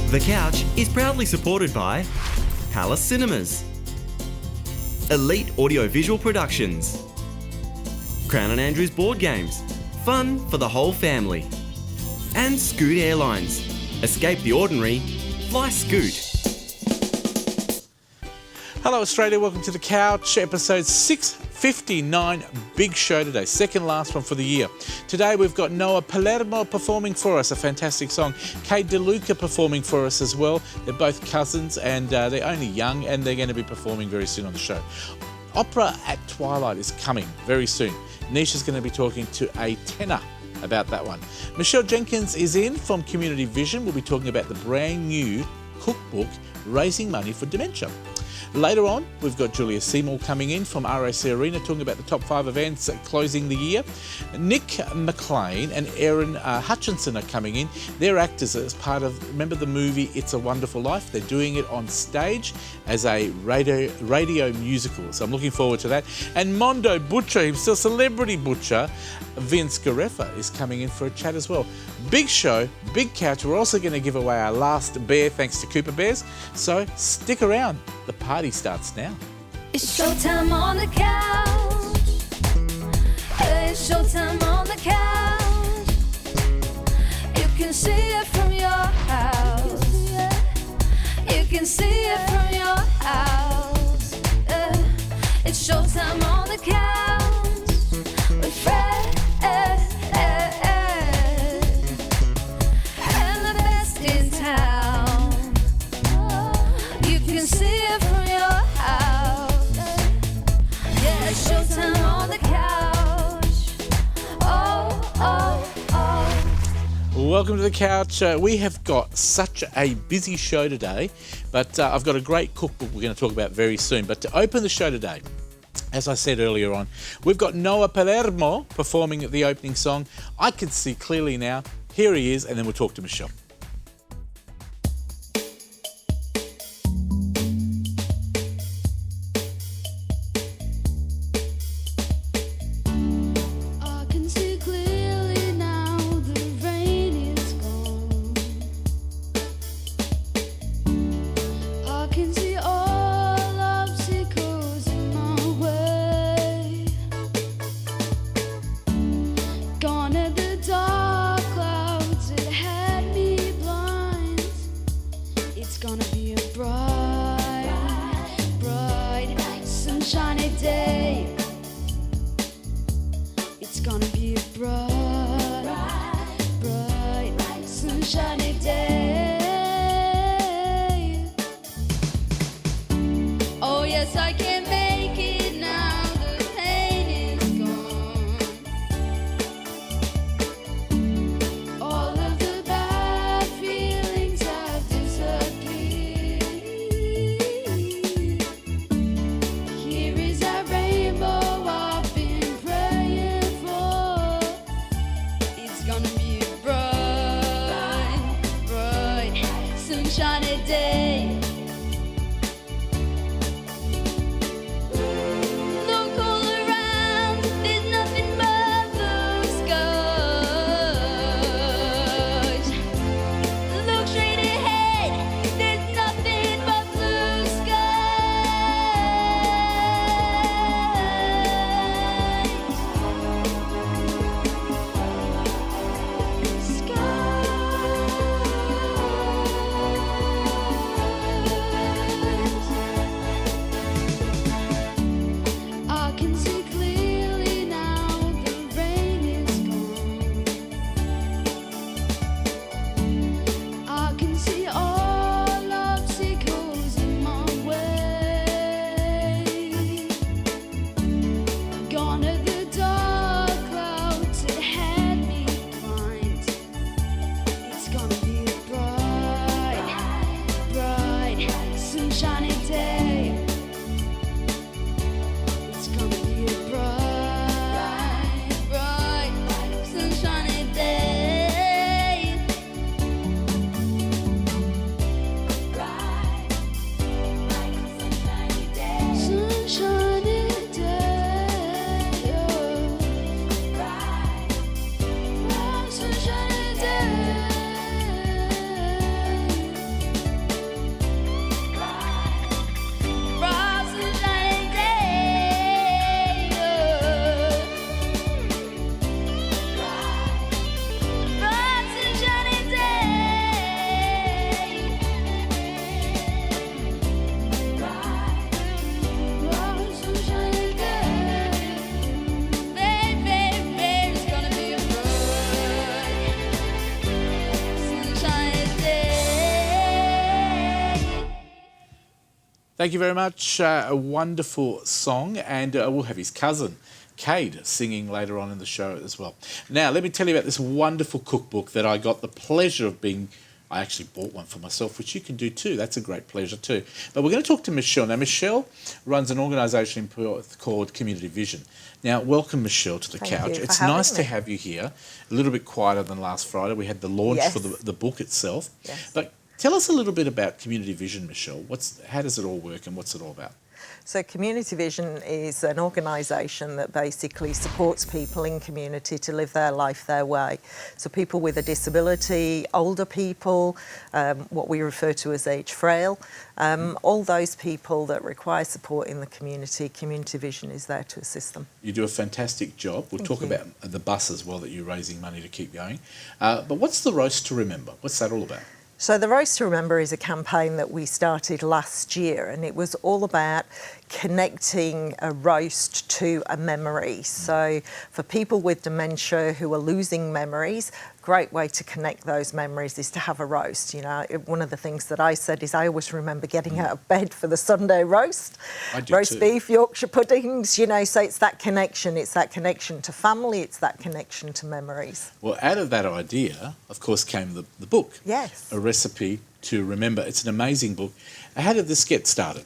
The Couch is proudly supported by Palace Cinemas, Elite Audiovisual Productions, Crown and Andrews Board Games, fun for the whole family, and Scoot Airlines. Escape the ordinary, fly Scoot. Hello Australia, welcome to The Couch, episode 659, big show today, second last one for the year. Today we've got Noah Palermo performing for us, a fantastic song. Kate DeLuca performing for us as well. They're both cousins and they're only young and they're going to be performing very soon on the show. Opera at Twilight is coming very soon. Nisha's going to be talking to a tenor about that one. Michelle Jenkins is in from Community Vision. We'll be talking about the brand new cookbook, Raising Money for Dementia. Later on, we've got Julia Seymour coming in from RAC Arena talking about the top 5 events closing the year. Nick McLean and Erin Hutchinson are coming in. They're actors as part of, remember the movie It's a Wonderful Life? They're doing it on stage as a radio musical. So I'm looking forward to that. And Mondo Butcher, himself, celebrity butcher, Vince Gareffa is coming in for a chat as well. Big show, big couch. We're also going to give away our last bear thanks to Cooper Bears. So stick around. The party starts now. It's showtime on the couch. It's showtime on the couch. You can see it from your house. You can see it from your house. It's showtime on the couch with Fred and the best in town. You can see it from your house. Yeah, it's showtime on the couch. Oh, oh, oh. Welcome to The Couch. We have got such a busy show today, but I've got a great cookbook we're going to talk about very soon. But to open the show today, as I said earlier on, we've got Noah Palermo performing the opening song. I can see clearly now. Here he is, and then we'll talk to Michelle. I can see clearly now the rain is gone. I can see all obstacles in my way. Gone are the dark clouds that had me blind. It's gonna be a bright, bright, sunshiny day. It's gonna be a bright, bright, sunshiny day. Oh yes, I can make it now. The pain is gone. All of the bad feelings have disappeared. Here is a rainbow I've been praying for. It's gonna be a bright, bright, sunshiny day. Look all around, there's nothing but blue skies. Look straight ahead, there's nothing but blue skies. Thank you very much. A wonderful song, and we'll have his cousin, Cade, singing later on in the show as well. Now, let me tell you about this wonderful cookbook that I got the pleasure of being... I actually bought one for myself, which you can do too. That's a great pleasure too. But we're going to talk to Michelle. Now, Michelle runs an organisation in Perth called Community Vision. Now, welcome, Michelle, to the couch. It's nice to have you here. A little bit quieter than last Friday. We had the launch for the book itself. Yes. But tell us a little bit about Community Vision, Michelle. How does it all work and what's it all about? So Community Vision is an organisation that basically supports people in community to live their life their way. So people with a disability, older people, what we refer to as age frail, all those people that require support in the community, Community Vision is there to assist them. You do a fantastic job. We'll talk about the bus as well that you're raising money to keep going. But what's the Roast to Remember? What's that all about? So the Roast to Remember is a campaign that we started last year, and it was all about connecting a roast to a memory. So for people with dementia who are losing memories, great way to connect those memories is to have a roast. You know, one of the things that I said is I always remember getting out of bed for the Sunday roast. I do roast too. Beef, Yorkshire puddings, you know, so it's that connection to family, it's that connection to memories. Well, out of that idea, of course, came the book. Yes. A Recipe to Remember. It's an amazing book. How did this get started?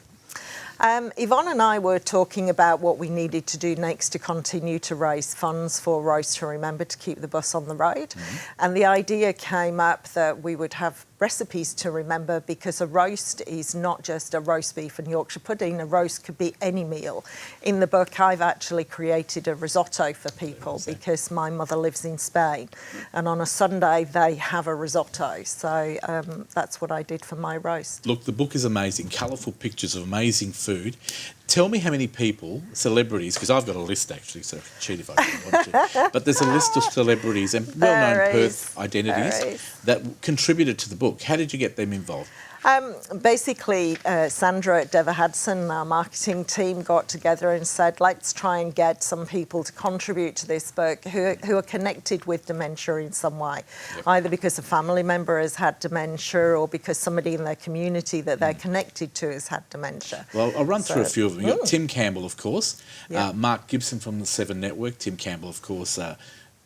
Yvonne and I were talking about what we needed to do next to continue to raise funds for Roast to Remember to keep the bus on the road. And the idea came up that we would have recipes to remember, because a roast is not just a roast beef and Yorkshire pudding. A roast could be any meal. In the book, I've actually created a risotto for people because my mother lives in Spain, and on a Sunday they have a risotto. So that's what I did for my roast. Look, the book is amazing. Colourful pictures of amazing food. Tell me how many people, celebrities, because I've got a list actually, so I can cheat if I want to. But there's a list of celebrities and well-known Perth identities that contributed to the book. How did you get them involved? Basically, Sandra at Dever Hudson, our marketing team, got together and said, let's try and get some people to contribute to this book who are connected with dementia in some way, either because a family member has had dementia or because somebody in their community that they're connected to has had dementia. Well, I'll run through a few of them. You've got Tim Campbell, of course, Mark Gibson from the Seven Network, Tim Campbell, of course,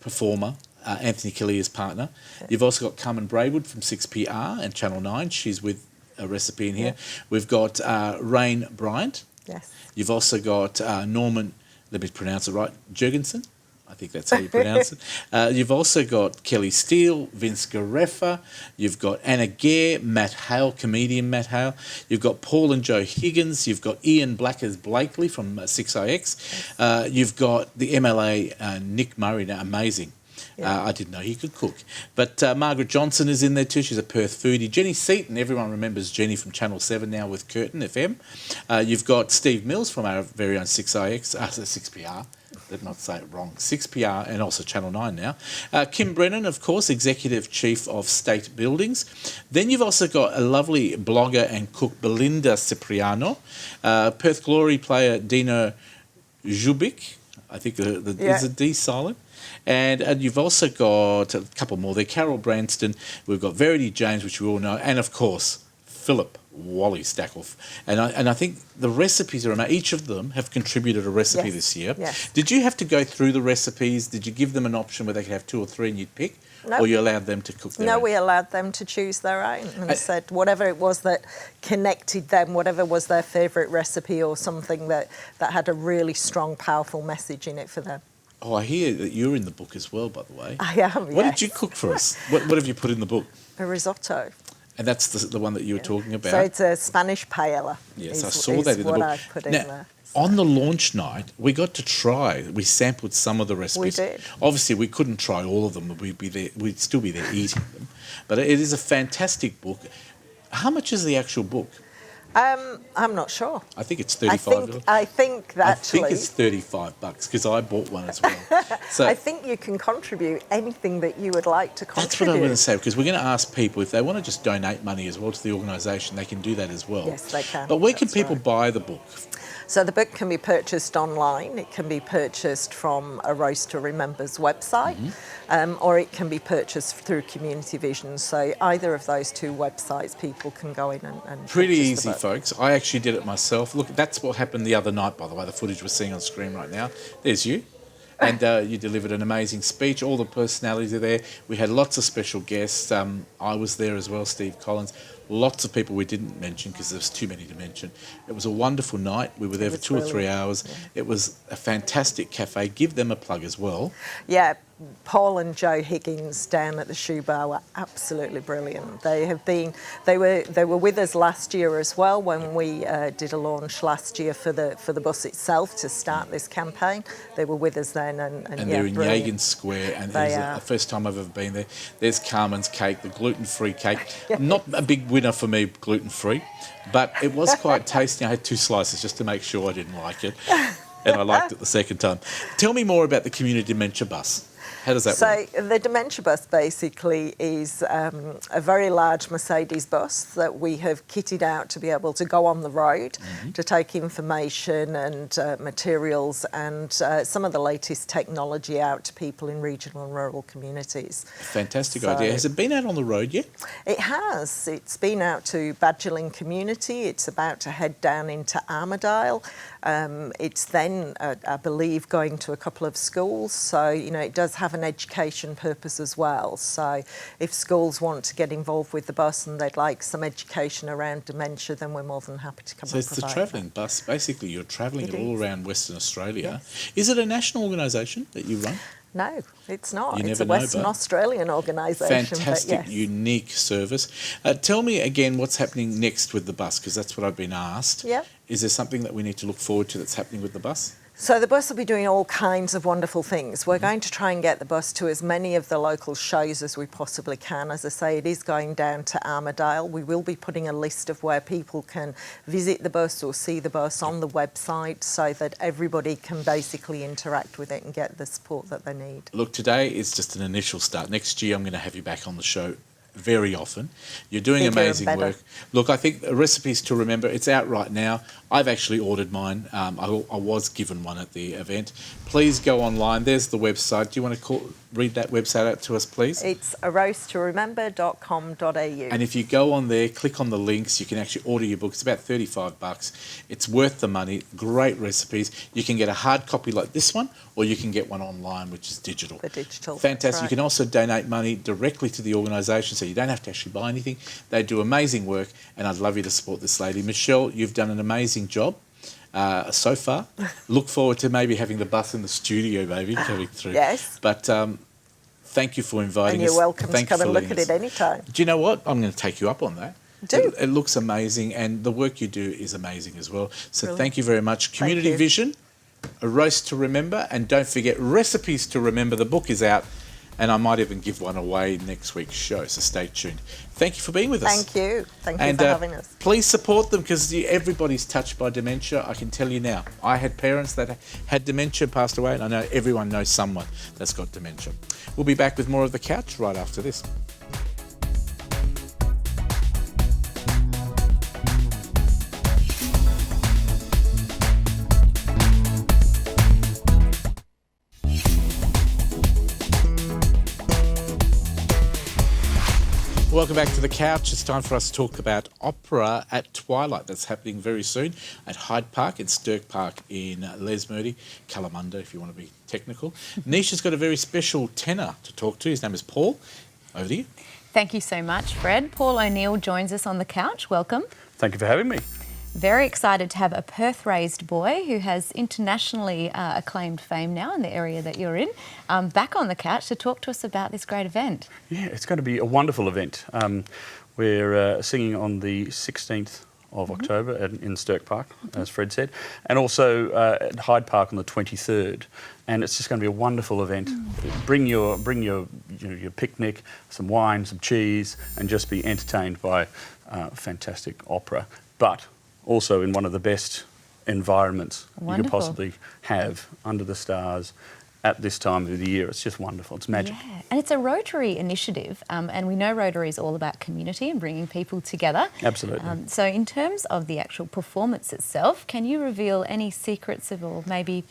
performer, Anthony Kelly as partner. You've also got Carmen Braywood from 6PR and Channel 9. She's with A Recipe in here. We've got Rain Bryant. Yes. You've also got Norman, let me pronounce it right, Jurgensen. I think that's how you pronounce it. You've also got Kelly Steele, Vince Gareffa. You've got Anna Gare, Matt Hale, comedian Matt Hale. You've got Paul and Joe Higgins. You've got Ian Blackers-Blakely from 6IX. You've got the MLA, Nick Murray, now amazing. I didn't know he could cook. But Margaret Johnson is in there too. She's a Perth foodie. Jenny Seaton, everyone remembers Jenny from Channel 7 now with Curtin FM. You've got Steve Mills from our very own 6PR. Did not say it wrong. 6PR and also Channel 9 now. Kim Brennan, of course, Executive Chief of State Buildings. Then you've also got a lovely blogger and cook, Belinda Cipriano. Perth Glory player, Dino Zubik. I think is it D silent? And you've also got a couple more there. Carol Branston. We've got Verity James, which we all know. And, of course, Philip Wally Stackhoff. And I think the recipes are amazing. Each of them have contributed a recipe this year. Yes. Did you have to go through the recipes? Did you give them an option where they could have 2 or 3 and you'd pick? No. Or you allowed them to cook their own? No, we allowed them to choose their own and said whatever it was that connected them, whatever was their favourite recipe or something that had a really strong, powerful message in it for them. Oh, I hear that you're in the book as well, by the way. I am, What did you cook for us? What have you put in the book? A risotto. And that's the one that you were talking about? So it's a Spanish paella. Yes, I saw that in the book. I put in there. On the launch night, we got to try. We sampled some of the recipes. We did. Obviously, we couldn't try all of them. We'd still be there eating them. But it is a fantastic book. How much is the actual book? I'm not sure. I think it's $35. I think that actually. I think it's $35 because I bought one as well. So I think you can contribute anything that you would like to contribute. that's what I'm going to say, because we're going to ask people if they want to just donate money as well to the organisation, they can do that as well. Yes, they can. But where can people buy the book? So the book can be purchased online. It can be purchased from a Roast to Remember's website, or it can be purchased through Community Vision. So either of those 2 websites, people can go in and Pretty purchase easy, the book. folks. I actually did it myself. Look, that's what happened the other night, by the way. The footage we're seeing on screen right now. There's you. And you delivered an amazing speech. All the personalities are there. We had lots of special guests. I was there as well, Steve Collins. Lots of people we didn't mention because there's too many to mention. It was a wonderful night. We were there for 2 or 3 hours. Yeah. It was a fantastic cafe. Give them a plug as well. Yeah, Paul and Joe Higgins down at the Shoe Bar were absolutely brilliant. They were with us last year as well when we did a launch last year for the bus itself to start this campaign. They were with us then, and yeah, they're in brilliant. Yagan Square, and it's the first time I've ever been there. There's Carmen's cake, the gluten-free cake. Yes. Not a big winner for me, gluten-free, but it was quite tasty. I had 2 slices just to make sure I didn't like it, and I liked it the second time. Tell me more about the Community Dementia Bus. How does that work? So the Dementia Bus basically is a very large Mercedes bus that we have kitted out to be able to go on the road to take information and materials and some of the latest technology out to people in regional and rural communities. Fantastic idea. Has it been out on the road yet? It has. It's been out to Badgerling community. It's about to head down into Armidale. It's then, I believe, going to a couple of schools. So, you know, it does have an education purpose as well. So if schools want to get involved with the bus and they'd like some education around dementia, then we're more than happy to come and provide So it's the travelling bus. Basically, you're travelling it all around Western Australia. Yes. Is it a national organisation that you run? No, it's not. You it's never a Western Australian organisation. Fantastic, but yes. unique service. Tell me again what's happening next with the bus, because that's what I've been asked. Yeah. Is there something that we need to look forward to that's happening with the bus? So the bus will be doing all kinds of wonderful things. We're going to try and get the bus to as many of the local shows as we possibly can. As I say, it is going down to Armidale. We will be putting a list of where people can visit the bus or see the bus on the website so that everybody can basically interact with it and get the support that they need. Look, today is just an initial start. Next year I'm going to have you back on the show very often. You're doing amazing work. Look, I think recipes to remember, it's out right now. I've actually ordered mine. I was given one at the event. Please go online. There's the website. Do you want to read that website out to us, please? It's aroasttoremember.com.au. And if you go on there, click on the links, you can actually order your book. It's about $35. It's worth the money. Great recipes. You can get a hard copy like this one, or you can get one online, which is digital. The digital. Fantastic. Right. You can also donate money directly to the organisation, so you don't have to actually buy anything. They do amazing work, and I'd love you to support this lady. Michelle, you've done an amazing job so far. Look forward to maybe having the bus in the studio, maybe, coming through. Yes. But thank you for inviting us. And you're welcome to come and look at it anytime. Do you know what? I'm going to take you up on that. Do. It looks amazing, and the work you do is amazing as well. So Brilliant. Thank you very much. Community Vision, A Roast to Remember, and don't forget Recipes to Remember. The book is out, and I might even give one away next week's show, so stay tuned. Thank you for being with us. Thank you. Thank you for having us. Please support them, because everybody's touched by dementia. I can tell you now. I had parents that had dementia, passed away, and I know everyone knows someone that's got dementia. We'll be back with more of The Couch right after this. Welcome back to The Couch. It's time for us to talk about opera at twilight. That's happening very soon at Hyde Park and Stirk Park in Lesmurdy, Kalamunda if you want to be technical. Nisha's got a very special tenor to talk to. His name is Paul. Over to you. Thank you so much, Fred. Paul O'Neill joins us on The Couch. Welcome. Thank you for having me. Very excited to have a Perth-raised boy who has internationally acclaimed fame now in the area that you're in, back on The Couch to talk to us about this great event. Yeah, it's going to be a wonderful event. We're singing on the 16th of October in Stirk Park, as Fred said, and also at Hyde Park on the 23rd. And it's just going to be a wonderful event. Bring your picnic, some wine, some cheese, and just be entertained by fantastic opera. But also in one of the best environments you could possibly have, under the stars, at this time of the year. It's just wonderful. It's magic. Yeah, and it's a Rotary initiative, and we know Rotary is all about community and bringing people together. Absolutely. So in terms of the actual performance itself, can you reveal any secrets of, or maybe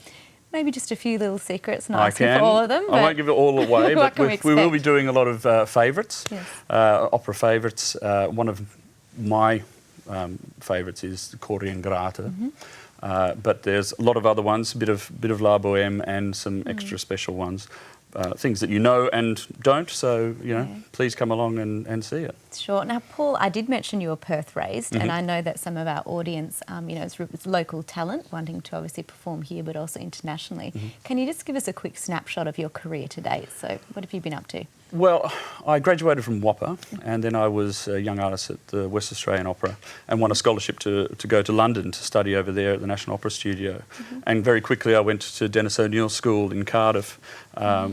just a few little secrets, not asking for all of them? I won't give it all away, but we will be doing a lot of favourites, yes. Opera favourites. One of my favourites is the Corri and Grata. But there's a lot of other ones, a bit of La Boheme and some extra special ones. Things that you know and don't, so, please come along and see it. Sure. Now, Paul, I did mention you were Perth raised, and I know that some of our audience, it's local talent wanting to obviously perform here, but also internationally. Can you just give us a quick snapshot of your career to date? So, what have you been up to? Well, I graduated from WAPA, and then I was a young artist at the West Australian Opera and won a scholarship to go to London to study over there at the National Opera Studio. And very quickly I went to Dennis O'Neill's School in Cardiff,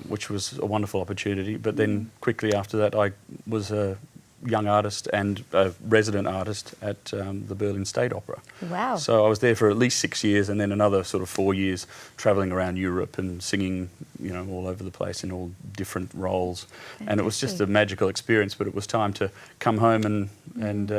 which was a wonderful opportunity. But then quickly after that I was a young artist and a resident artist at the Berlin State Opera. Wow. So I was there for at least 6 years, and then another sort of 4 years travelling around Europe and singing, all over the place in all different roles. Fantastic. And it was just a magical experience, but it was time to come home and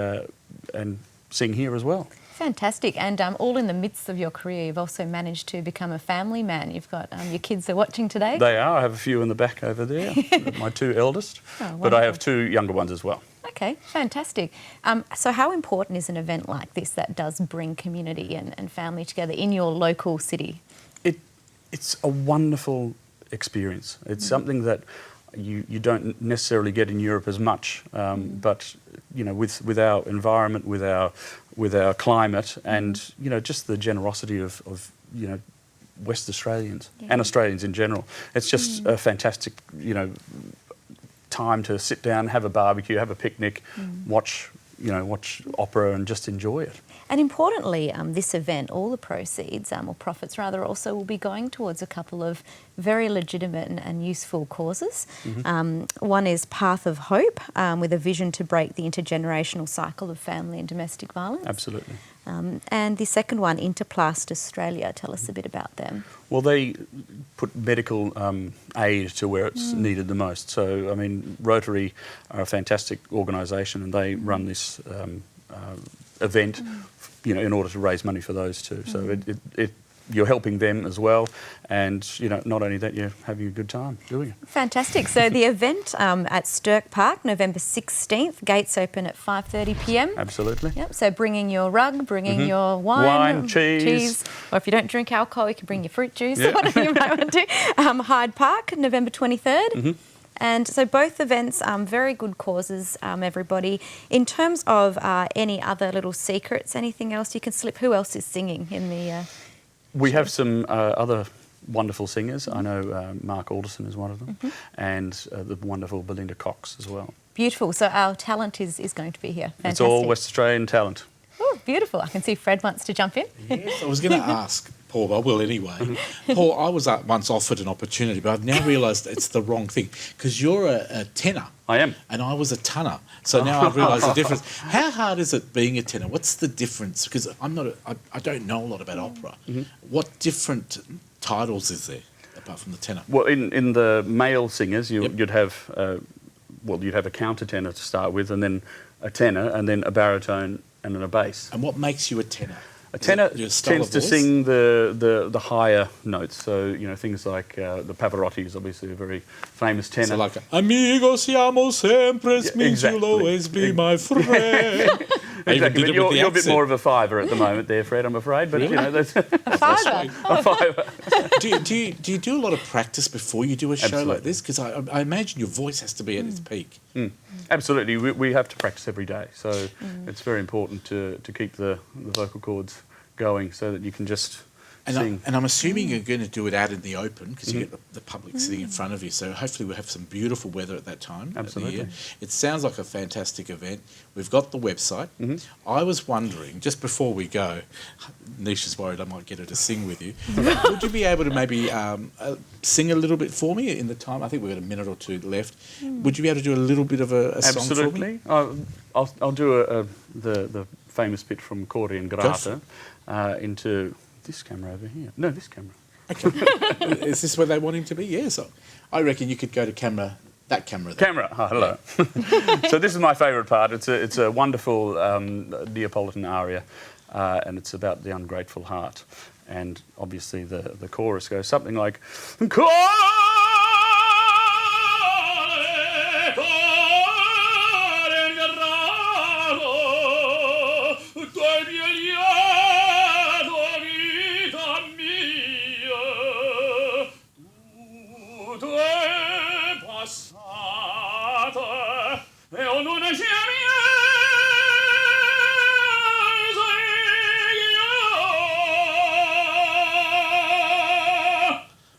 sing here as well. Fantastic. And all in the midst of your career, you've also managed to become a family man. You've got your kids are watching today. They are. I have a few in the back over there, my 2 eldest, Oh, but I have 2 younger ones as well. Okay, fantastic. So how important is an event like this that does bring community and family together in your local city? It's a wonderful experience. It's something that you don't necessarily get in Europe as much, but with our environment, with our climate, and just the generosity of West Australians and Australians in general, it's just a fantastic time to sit down, have a barbecue, have a picnic, watch opera, and just enjoy it. And importantly, this event, all the proceeds, or profits rather, also will be going towards a couple of very legitimate and useful causes. One is Path of Hope, with a vision to break the intergenerational cycle of family and domestic violence. Absolutely. And the second one, Interplast Australia. Tell us a bit about them. Well, they put medical aid to where it's needed the most. So, I mean, Rotary are a fantastic organisation, and they run this event, in order to raise money for those two. So you're helping them as well, and not only that, you're having a good time doing it. Fantastic. So the event at Stirk Park, November 16th, gates open at 5:30 p.m. Absolutely. Yep. So bringing your rug, bringing your wine, cheese, or if you don't drink alcohol, you can bring your fruit juice or whatever you might want to. Hyde Park, November 23rd. And so both events, very good causes, everybody. In terms of any other little secrets, anything else you can slip? Who else is singing in the... We have some other wonderful singers. I know Mark Alderson is one of them, and the wonderful Belinda Cox as well. Beautiful. So our talent is going to be here. Fantastic. It's all West Australian talent. Oh, beautiful. I can see Fred wants to jump in. Yes, I was going to ask Paul, but I will anyway. Paul, I was once offered an opportunity, but I've now realised it's the wrong thing, because you're a tenor. I am. And I was a tonner. So now I've realised the difference. How hard is it being a tenor? What's the difference? Because I don't know a lot about opera. What different titles is there apart from the tenor? Well, in the male singers, you'd have you'd have a countertenor to start with, and then a tenor, and then a baritone, and then a bass. And what makes you a tenor? A tenor tends to sing the higher notes, so things like the Pavarotti is obviously a very famous tenor. So like amigo siamo sempre means you'll always be my friend. Exactly. But you're a bit more of a fiver at the moment there, Fred, I'm afraid. But really? That's a fiver. A fiver. do you do a lot of practice before you do a show Absolutely. like this? Because I imagine your voice has to be at its peak. Absolutely. We have to practice every day, so it's very important to keep the vocal cords going so that you can just sing. And I'm assuming you're going to do it out in the open, because you get the public sitting in front of you, so hopefully we'll have some beautiful weather at that time. Absolutely. Of the year. It sounds like a fantastic event. We've got the website. I was wondering, just before we go, Nisha's worried I might get her to sing with you. Would you be able to maybe sing a little bit for me in the time? I think we've got a minute or two left. Would you be able to do a little bit of a song for me? Absolutely. I'll do the famous bit from Corri and Grata into this camera over here. No, this camera. Okay. Is this where they want him to be? Yes. I reckon you could go to that camera there. Camera. Oh, hello. So this is my favourite part. It's a wonderful Neapolitan aria, and it's about the ungrateful heart. And obviously the chorus goes something like...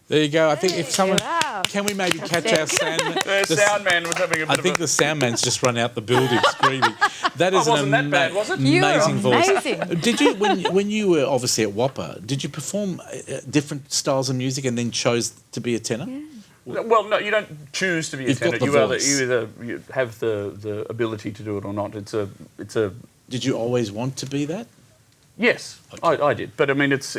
There you go. I think if someone... Wow. Can we maybe catch our sound... The sound man was having a bit I think the sound man's just run out the building screaming. That is wasn't that bad, was it? You were amazing voice. amazing. Did you, when you were obviously at Whopper, did you perform different styles of music and then chose to be a tenor? Yeah. Well, no, you don't choose to be a You've got tenor. the You voice. either you have the ability to do it or not. It's a Did you always want to be that? yes, I did. But I mean, it's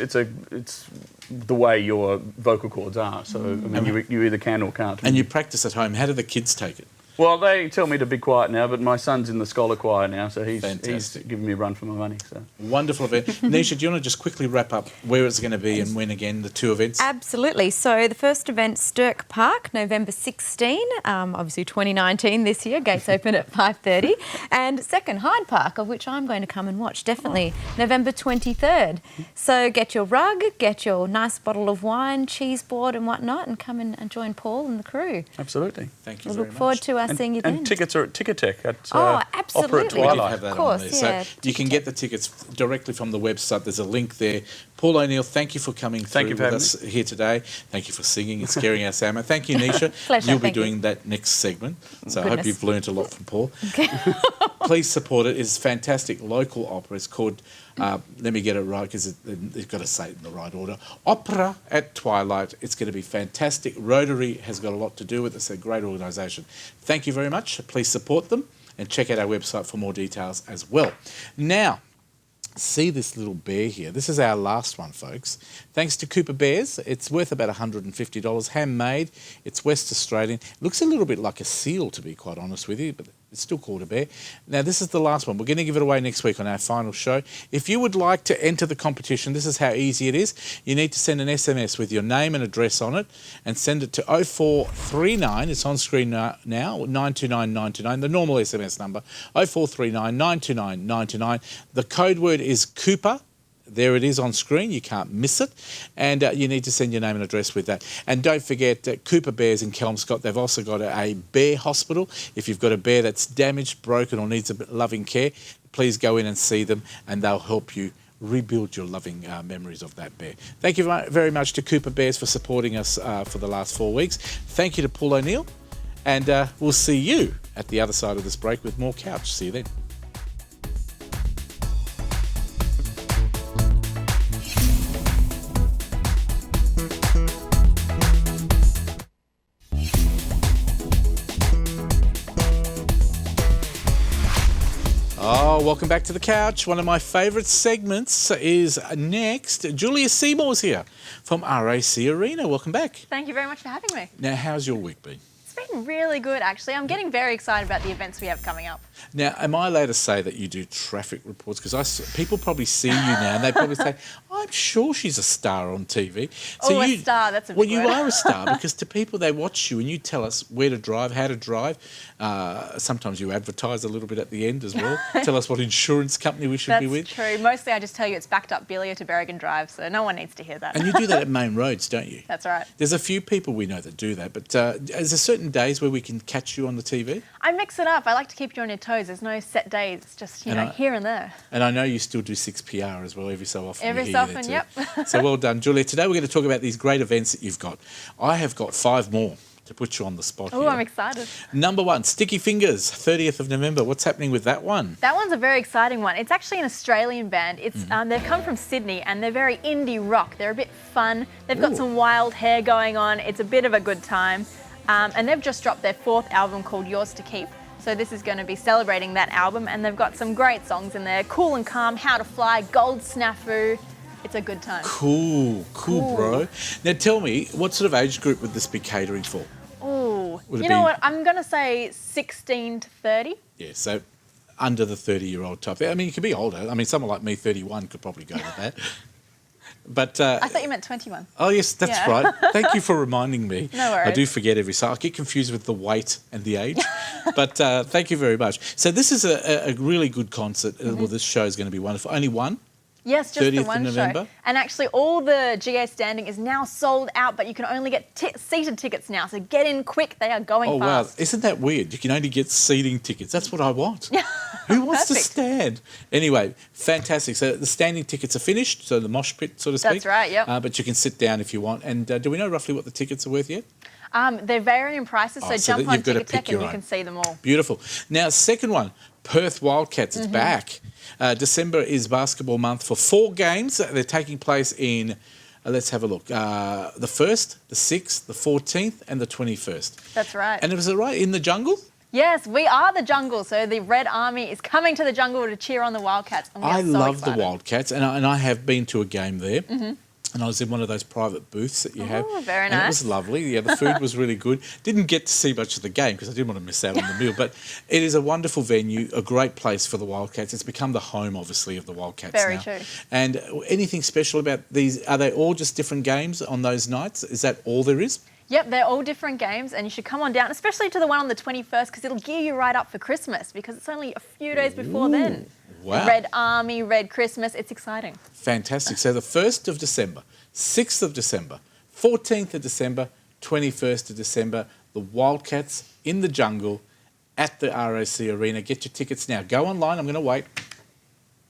the way your vocal cords are. So I mean, you either can or can't. And you practice at home. How do the kids take it? Well, they tell me to be quiet now, but my son's in the scholar choir now, so he's Fantastic. giving me a run for my money. So. Wonderful event. Nisha, do you want to just quickly wrap up where it's going to be and when again, the two events? Absolutely. So the first event, Stirk Park, November 16, obviously 2019 this year, gates open at 5:30. And second, Hyde Park, of which I'm going to come and watch, definitely, November 23rd. So get your rug, get your nice bottle of wine, cheese board and whatnot, and come and join Paul and the crew. Absolutely. Thank you We very look much. forward to us seeing you then. And tickets are at Ticketek at Oh, Opera absolutely. at We did Twilight. have that Of course, on there. yeah. So you can get the tickets directly from the website. There's a link there. Paul O'Neill, thank you for coming Thank through you for with having us here today. Thank you for singing and scaring our Sam. Thank you, Nisha. Pleasure, You'll be thank you. doing that next segment. So I hope Goodness. you've learnt a lot from Paul. Please support it. It's fantastic local opera. It's called, let me get it right because they've got to say it in the right order, Opera at Twilight. It's going to be fantastic. Rotary has got a lot to do with it. It's a great organisation. Thank you very much. Please support them and check out our website for more details as well. Now, see this little bear here. This is our last one, folks. Thanks to Cooper Bears. It's worth about $150, handmade. It's West Australian. It looks a little bit like a seal, to be quite honest with you, but it's still called a bear. Now, this is the last one. We're going to give it away next week on our final show. If you would like to enter the competition, this is how easy it is. You need to send an SMS with your name and address on it and send it to 0439. It's on screen now, 92999, the normal SMS number, 0439 929 929. The code word is Cooper. There it is on screen. You can't miss it. And you need to send your name and address with that. And don't forget, Cooper Bears in Kelmscott, they've also got a bear hospital. If you've got a bear that's damaged, broken or needs a bit loving care, please go in and see them and they'll help you rebuild your loving memories of that bear. Thank you very much to Cooper Bears for supporting us for the last 4 weeks. Thank you to Paul O'Neill. And we'll see you at the other side of this break with more Couch. See you then. Oh, welcome back to the couch. One of my favourite segments is next. Julia Seymour's here from RAC Arena. Welcome back. Thank you very much for having me. Now, how's your week been? It's been really good, actually. I'm getting very excited about the events we have coming up. Now, am I allowed to say that you do traffic reports? Because people probably see you now and they probably say, I'm sure she's a star on TV. Oh, a star, that's a big Well, you word. are a star because to people, they watch you and you tell us where to drive, how to drive. Sometimes you advertise a little bit at the end as well. Tell us what insurance company we should be with. That's true. Mostly I just tell you it's backed up Belia to Berrigan Drive, so no one needs to hear that. And you do that at main roads, don't you? That's right. There's a few people we know that do that, but is there certain days where we can catch you on the TV? I mix it up. I like to keep you on your toes. There's no set days. It's just, here and there. And I know you still do 6PR as well every so often. Every we so hear you often, there too. yep. So well done, Julia. Today we're going to talk about these great events that you've got. I have got 5 more to put you on the spot Oh, here. I'm excited. Number 1, Sticky Fingers, 30th of November. What's happening with that one? That one's a very exciting one. It's actually an Australian band. It's they've come from Sydney and they're very indie rock. They're a bit fun. They've got some wild hair going on. It's a bit of a good time. And they've just dropped their 4th album called Yours to Keep. So this is going to be celebrating that album, and they've got some great songs in there. Cool and Calm, How to Fly, Gold Snafu. It's a good time. Cool, bro. Now tell me, what sort of age group would this be catering for? Ooh, Would it you know be- what? I'm going to say 16 to 30. Yeah, so under the 30-year-old type. I mean, you could be older. I mean, someone like me, 31, could probably go with that. But I thought you meant 21. oh, yes, that's Yeah. right. Thank you for reminding me. No worries. I do forget every so I get confused with the weight and the age. But thank you very much. So this is a really good concert. Well, this show is going to be wonderful. Only one? Yes, just the 30th one of show. November. And actually, all the GA standing is now sold out, but you can only get seated tickets now. So get in quick; they are going Oh, wow. fast. Isn't that weird? You can only get seating tickets. That's what I want. Who wants to Perfect. stand? Anyway, fantastic. So the standing tickets are finished, so the mosh pit, so to speak. That's right, yep. But you can sit down if you want. And do we know roughly what the tickets are worth yet? They're varying in prices, so so jump that on you've got to Ticket Tech pick your and you own. can see them all. Beautiful. Now, second one, Perth Wildcats. It's back. December is basketball month for 4 games. They're taking place in, let's have a look, the 1st, the 6th, the 14th and the 21st. That's right. And it was right in the jungle? Yes, we are the jungle. So the Red Army is coming to the jungle to cheer on the Wildcats. And we are I so love excited. the Wildcats, and I have been to a game there. And I was in one of those private booths that you have. Oh, very and it nice. was lovely. Yeah, the food was really good. Didn't get to see much of the game because I didn't want to miss out on the meal. But it is a wonderful venue, a great place for the Wildcats. It's become the home, obviously, of the Wildcats Very now. true. And anything special about these? Are they all just different games on those nights? Is that all there is? Yep, they're all different games, and you should come on down, especially to the one on the 21st, because it'll gear you right up for Christmas, because it's only a few days before then. Wow. Red Army, Red Christmas, it's exciting. Fantastic. So the 1st of December, 6th of December, 14th of December, 21st of December, the Wildcats in the jungle at the ROC Arena. Get your tickets now. Go online. I'm going to wait.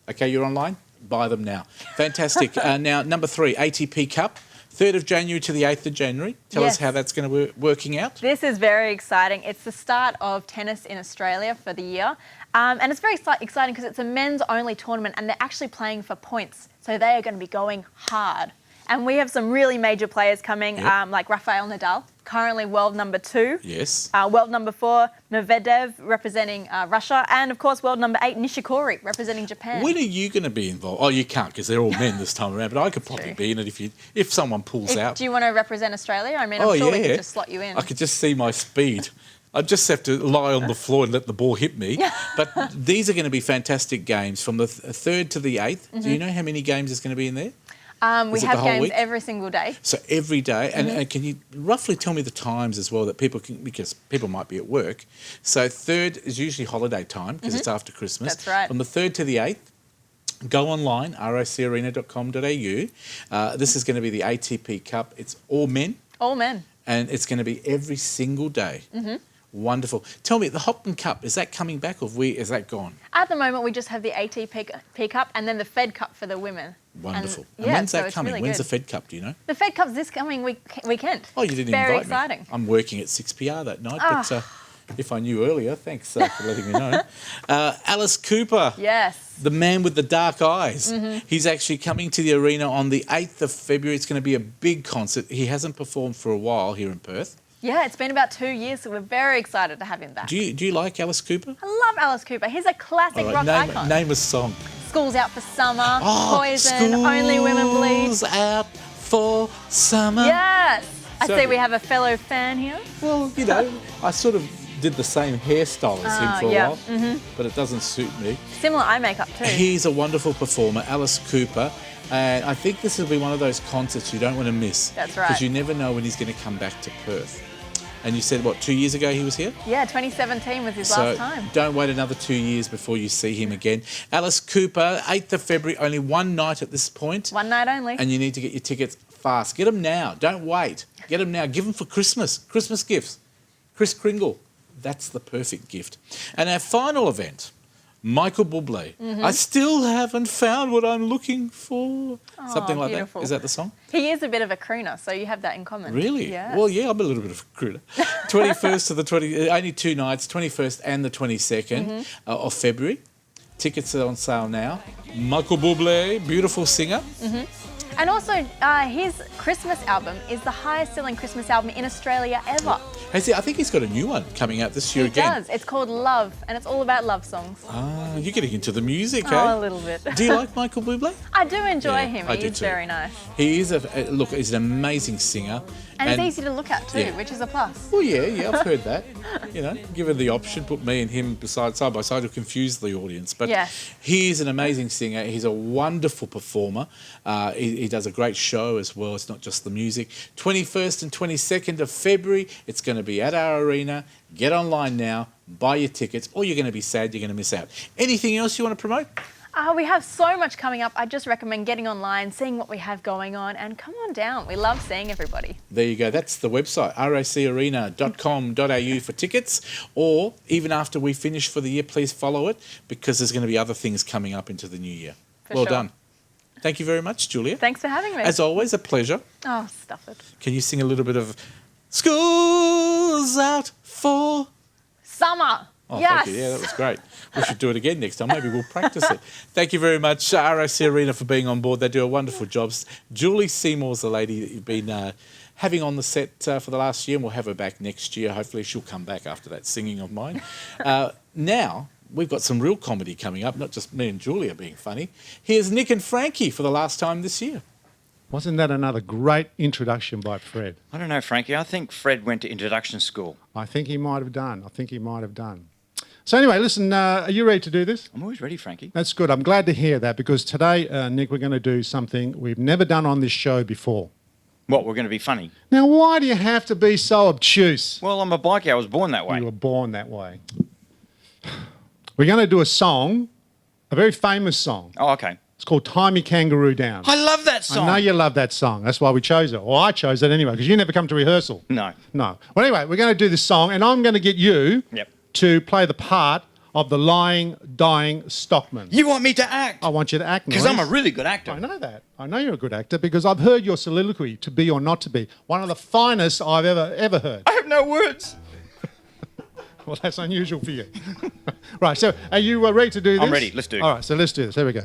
Okay, you're online? Buy them now. Fantastic. Now, number 3, ATP Cup, 3rd of January to the 8th of January. Tell us Yes. how that's going to be working out. This is very exciting. It's the start of tennis in Australia for the year. And it's very exciting because it's a men's only tournament and they're actually playing for points. So they are going to be going hard. And we have some really major players coming, Yep. like Rafael Nadal, currently world number 2. Yes. World number 4, Medvedev, representing Russia. And of course, world number 8, Nishikori, representing Japan. When are you going to be involved? Oh, you can't because they're all men this time around. But I could probably be in it if someone pulls out. Do you want to represent Australia? I mean, I'm Oh, sure we yeah. could just slot you in. I could just see my speed. I just have to lie on the floor and let the ball hit me. But these are going to be fantastic games from the 3rd to the 8th. Do you know how many games is going to be in there? We Is it have the whole games week? every single day. So every day, and can you roughly tell me the times as well that people can, because people might be at work. So 3rd is usually holiday time because it's after Christmas. That's right. From the 3rd to the 8th, go online, rocarena.com.au. This is going to be the ATP Cup. It's all men. All men. And it's going to be every single day. Wonderful. Tell me, the Hopman Cup, is that coming back or is that gone? At the moment, we just have the ATP Cup and then the Fed Cup for the women. Wonderful. And yeah, when's so that it's coming? really When's good. the Fed Cup, do you know? The Fed Cup's this coming weekend. Oh, you didn't Very invite exciting. me. I'm working at 6PR that night, but if I knew earlier, thanks for letting me know. Alice Cooper. Yes. The man with the dark eyes. He's actually coming to the arena on the 8th of February. It's going to be a big concert. He hasn't performed for a while here in Perth. Yeah, it's been about 2 years, so we're very excited to have him back. Do you like Alice Cooper? I love Alice Cooper. He's a classic All right, rock icon. name a song. School's Out for Summer, Poison, Only Women Bleed. School's out for summer. Yes. I So- see we have a fellow fan here. Well, you know, I sort of did the same hairstyle as him for a yeah. while, but it doesn't suit me. Similar eye makeup too. He's a wonderful performer, Alice Cooper, and I think this will be one of those concerts you don't want to miss. That's right. Because you never know when he's going to come back to Perth. And you said, what, 2 years ago he was here? Yeah, 2017 was his last time. Don't wait another 2 years before you see him again. Alice Cooper, 8th of February, only one night at this point. One night only. And you need to get your tickets fast. Get them now. Don't wait. Get them now. Give them for Christmas. Christmas gifts. Kris Kringle. That's the perfect gift. And our final event, Michael Bublé. I still haven't found what I'm looking for. Something like beautiful. that. Is that the song? He is a bit of a crooner, so you have that in common. Really? Yeah. Well, yeah, I'm a little bit of a crooner. 21st to the 20th, only 2 nights, 21st and the 22nd of February. Tickets are on sale now. Michael Bublé, beautiful singer. And also, his Christmas album is the highest selling Christmas album in Australia ever. I think he's got a new one coming out this year He again. does. It's called Love, and it's all about love songs. Ah, you're getting into the music, Oh, eh? a little bit. Do you like Michael Bublé? I do enjoy Yeah, him. I He do is too. very nice. He is look. He's an amazing singer. And it's easy to look at too, yeah. which is a plus. Well, yeah, I've heard that. You know, given the option, put me and him side by side to confuse the audience. But Yeah. he is an amazing singer. He's a wonderful performer. He does a great show as well. It's not just the music. 21st and 22nd of February, it's going to be at our arena. Get online now, buy your tickets, or you're going to be sad you're going to miss out. Anything else you want to promote? We have so much coming up. I just recommend getting online, seeing what we have going on, and come on down. We love seeing everybody. There you go. That's the website, racarena.com.au for tickets. Or even after we finish for the year, please follow it because there's going to be other things coming up into the new year. For well sure. done. Thank you very much, Julia. Thanks for having me. As always, a pleasure. Oh, stuff it. Can you sing a little bit of School's Out for... Summer. Oh, yes. thank you. Yeah, that was great. We should do it again next time. Maybe we'll practice it. Thank you very much, RAC Arena, for being on board. They do a wonderful job. Julie Seymour's the lady that you've been having on the set for the last year, and we'll have her back next year. Hopefully she'll come back after that singing of mine. Now, we've got some real comedy coming up, not just me and Julia being funny. Here's Nick and Frankie for the last time this year. Wasn't that another great introduction by Fred? I don't know, Frankie. I think Fred went to introduction school. I think he might have done. So anyway, listen, are you ready to do this? I'm always ready, Frankie. That's good. I'm glad to hear that because today, Nick, we're going to do something we've never done on this show before. What, we're going to be funny? Now, why do you have to be so obtuse? Well, I'm a bikie. I was born that way. You were born that way. We're going to do a song, a very famous song. Oh, okay. It's called Tie Me Kangaroo Down. I love that song. I know you love that song. That's why we chose it. Well, I chose it anyway because you never come to rehearsal. No. No. Well, anyway, we're going to do this song and I'm going to get you to play the part of the lying, dying stockman. You want me to act? I want you to act, because I'm a really good actor. I know that. I know you're a good actor because I've heard your soliloquy, To Be or Not To Be, one of the finest I've ever heard. I have no words. Well, that's unusual for you. Right, so are you ready to do this? I'm ready. Let's do it. All right, so let's do this. Here we go.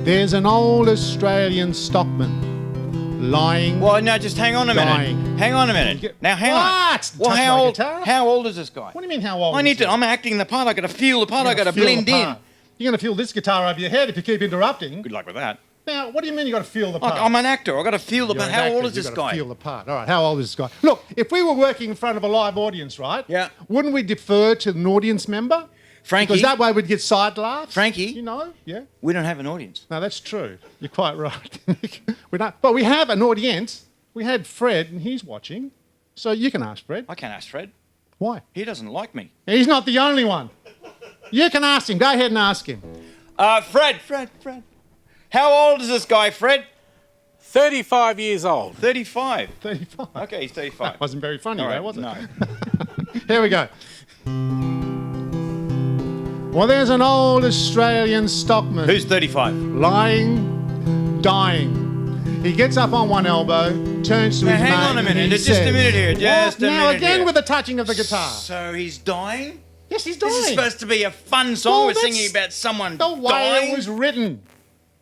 There's an old Australian stockman lying. Well, no, just hang on a minute. Dying. Hang on a minute. Now, hang on. What? Well, Touch how my old? guitar? How old is this guy? What do you mean how old? I need is to. I'm acting the part. I got to feel the part. I got to feel blend the in. part. You're going to feel this guitar over your head if you keep interrupting. Good luck with that. Now, what do you mean you got to feel the part? I'm an actor. I got to feel the You're part. an How actor, old is this you've got guy? to feel the part. All right, how old is this guy? Look, if we were working in front of a live audience, right? Yeah. Wouldn't we defer to an audience member? Frankie. Because that way we'd get side laughs. Frankie. You know? Yeah. We don't have an audience. No, that's true. You're quite right. We don't. But we have an audience. We had Fred, and he's watching. So you can ask Fred. I can't ask Fred. Why? He doesn't like me. He's not the only one. You can ask him. Go ahead and ask him. Fred. How old is this guy, Fred? 35 years old. 35. 35. Okay, he's 35. That wasn't very funny, All right, though, was it? No. Here we go. Well, there's an old Australian stockman. Who's 35? Lying, dying. He gets up on one elbow, turns to Now, his hang mate on a and minute. he Just a says, minute here. Just a now minute again here. with the touching of the guitar. So he's dying? Yes, he's dying. This is supposed to be a fun song. Well, We're that's singing about someone the way dying. it was written.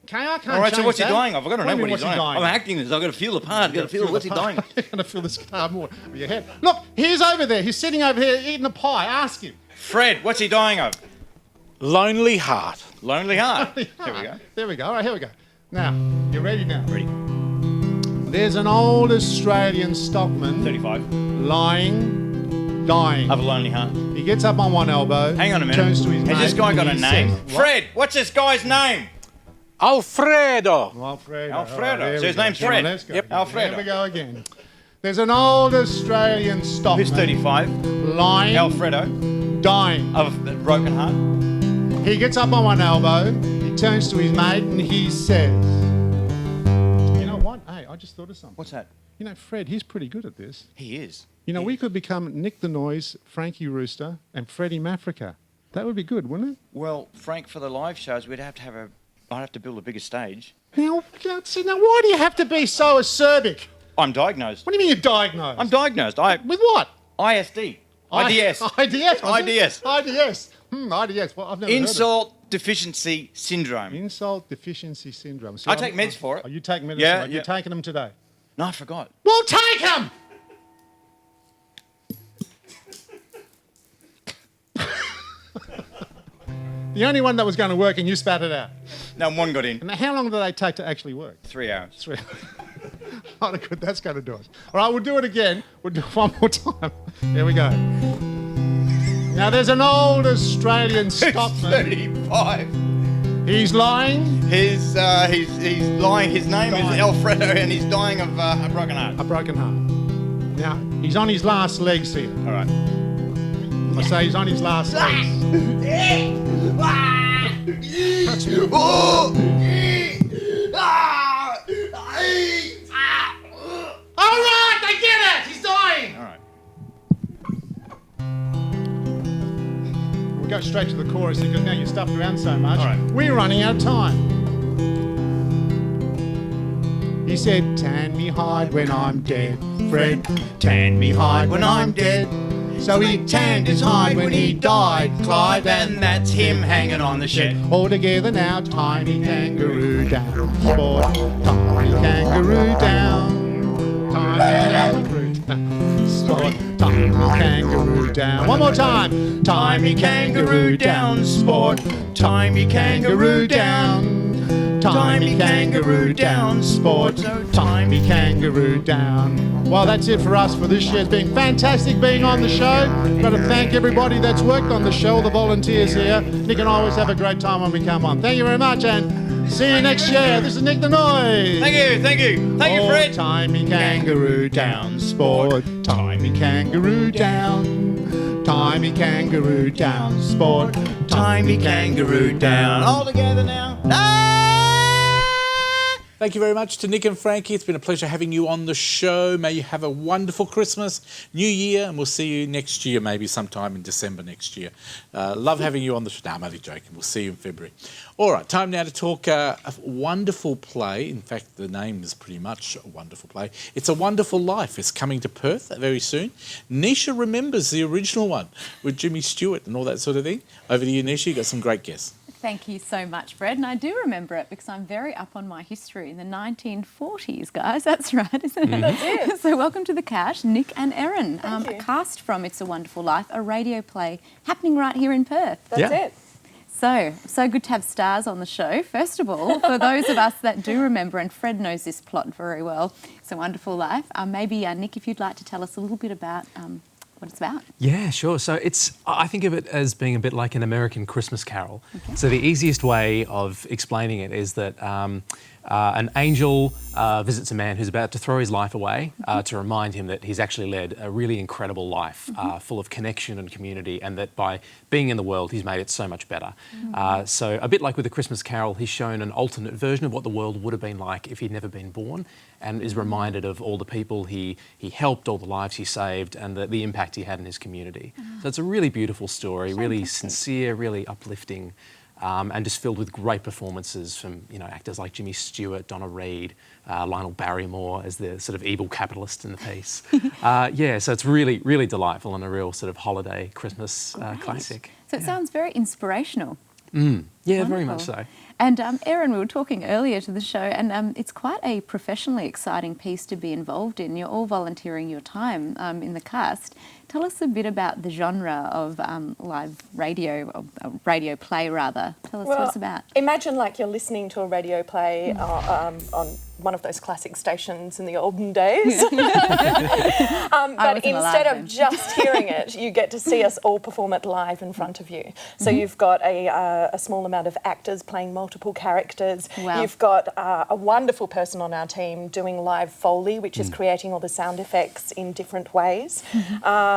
Okay, I can't All right, so change what's he that. dying of? I've got to know what he's What's he dying of. I'm acting this. I've got to feel the part. I've got to feel what's he dying of. You're going to feel this guitar more with your head. Look, he's over there. He's sitting over here eating a pie. Ask him. Fred, what's he dying of? Lonely heart. Lonely heart. Here we go. There we go. All right, here we go. Now, you ready now? Ready. There's an old Australian stockman 35. lying, dying. Of a lonely heart. He gets up on one elbow. Hang on a minute. Turns to his Has mate this guy and got a he name? says, what? Fred, what's this guy's name? Alfredo. Alfredo. Alfredo. There So we his go. name's Come on, Fred. let's go. Yep. Alfredo. There we go again. There's an old Australian stockman. Who's 35? Lying, Alfredo. dying. Of a broken heart. He gets up on one elbow. He turns to his mate and he says, "You know what? Hey, I just thought of something. What's that? You know, Fred, he's pretty good at this. He is. You know, we could become Nick the Noise, Frankie Rooster, and Freddie Mafrica. That would be good, wouldn't it? Well, Frank, for the live shows, I'd have to build a bigger stage. Now, see, now why do you have to be so acerbic? I'm diagnosed. What do you mean you're diagnosed? I'm diagnosed. With what? ISD. IDS. IDS. was it? IDS. IDS. IDS. Well, I've never heard Insult deficiency syndrome. of it. Insult deficiency syndrome. See, I take meds for it. Oh, you take medicine? Yeah, right? yeah. You're taking them today? No, I forgot. Well, take them! The only one that was going to work and you spat it out. No, one got in. And how long do they take to actually work? 3 hours. 3 Oh, good. That's going to do it. All right, we'll do it again. We'll do it one more time. Here we go. Now, there's an old Australian stockman. 35. He's lying. He's lying. His name is Dying. Alfredo, and he's dying of a broken heart. A broken heart. Now, he's on his last legs here. All right. I say he's on his last legs. All right, I get it. He's dying. All right. We'll go straight to the chorus because now you're stuffed around so much. All right. We're running out of time. He said, tan me hide when I'm dead, Fred. Tan me hide when I'm dead. So he tanned his hide when he died, Clive, and that's him hanging on the shed. All together now, tiny kangaroo down. Sport, tiny kangaroo down. Tiny kangaroo down. Sport, tiny kangaroo down. One more time. Tiny kangaroo down. Sport, tiny kangaroo down. Tiny kangaroo down, sport, tiny kangaroo down. Well, that's it for us for this year. It's been fantastic being on the show. Got to thank everybody that's worked on the show, all the volunteers here. Nick and I always have a great time when we come on. Thank you very much, and see you next year. This is Nick the Noise. Thank you, thank you. Thank you, Fred. Tiny kangaroo down, sport, tiny kangaroo down. Tiny kangaroo down, sport, tiny kangaroo down. All together now. Thank you very much to Nick and Frankie. It's been a pleasure having you on the show. May you have a wonderful Christmas, New Year, and we'll see you next year, maybe sometime in December next year. Love having you on the show. No, I'm only joking. We'll see you in February. All right, time now to talk a wonderful play. In fact, the name is pretty much a wonderful play. It's A Wonderful Life. It's coming to Perth very soon. Nisha remembers the original one with Jimmy Stewart and all that sort of thing. Over to you, Nisha. You've got some great guests. Thank you so much, Fred. And I do remember it because I'm very up on my history in the 1940s, guys. That's right, isn't it? That's it. So welcome to the couch, Nick and Erin. A cast from It's a Wonderful Life, a radio play happening right here in Perth. That's it. So good to have stars on the show. First of all, for those of us that do remember, and Fred knows this plot very well, It's a Wonderful Life. Maybe, Nick, if you'd like to tell us a little bit about what it's about. Yeah, sure. So I think of it as being a bit like an American Christmas Carol. Okay. So the easiest way of explaining it is that an angel visits a man who's about to throw his life away to remind him that he's actually led a really incredible life full of connection and community, and that by being in the world, he's made it so much better. So a bit like with the Christmas Carol, he's shown an alternate version of what the world would have been like if he'd never been born, and is reminded of all the people he helped, all the lives he saved, and the impact he had in his community. So it's a really beautiful story, really sincere, really uplifting, and just filled with great performances from actors like Jimmy Stewart, Donna Reed, Lionel Barrymore as the sort of evil capitalist in the piece. So it's really, really delightful and a real sort of holiday Christmas classic. So it sounds very inspirational. Yeah, Wonderful. very much so. And Erin, we were talking earlier to the show, and it's quite a professionally exciting piece to be involved in. You're all volunteering your time in the cast. Tell us a bit about the genre of live radio, or radio play rather. Tell us what it's about. Imagine like you're listening to a radio play on one of those classic stations in the olden days. But instead of just hearing it, you get to see us all perform it live in front of you. So you've got a small amount of actors playing multiple characters. Wow. You've got a wonderful person on our team doing live Foley, which is creating all the sound effects in different ways.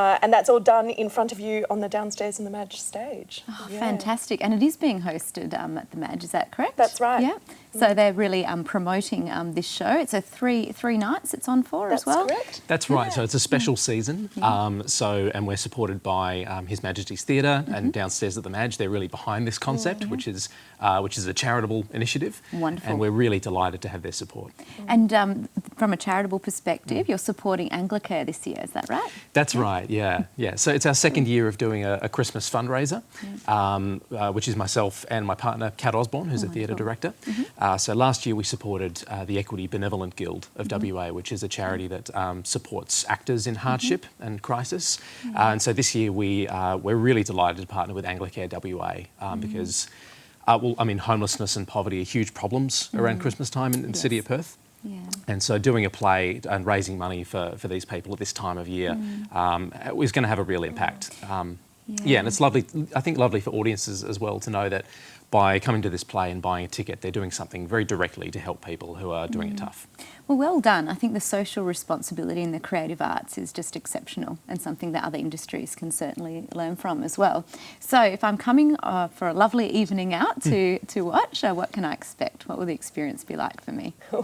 And that's all done in front of you on the downstairs in the Madge stage. Oh, fantastic. And it is being hosted at the Madge, is that correct? That's right. Yeah. So they're really promoting this show. It's a three nights it's on for as well. That's correct. That's right. So it's a special season. And we're supported by His Majesty's Theatre and downstairs at the Madge. They're really behind this concept, which is a charitable initiative. Wonderful. And we're really delighted to have their support. And from a charitable perspective, you're supporting Anglicare this year, is that right? That's right. Yeah. So it's our second year of doing a Christmas fundraiser, which is myself and my partner Kat Osborne, who's a theatre director. So last year we supported the Equity Benevolent Guild of WA, which is a charity that supports actors in hardship and crisis. And so this year we're really delighted to partner with Anglicare WA because, homelessness and poverty are huge problems around Christmas time in the city of Perth. Yeah. And so doing a play and raising money for these people at this time of year is going to have a real impact. And it's lovely, I think lovely for audiences as well to know that by coming to this play and buying a ticket, they're doing something very directly to help people who are doing it tough. Well done. I think the social responsibility in the creative arts is just exceptional and something that other industries can certainly learn from as well. So if I'm coming for a lovely evening out to watch, what can I expect? What will the experience be like for me? A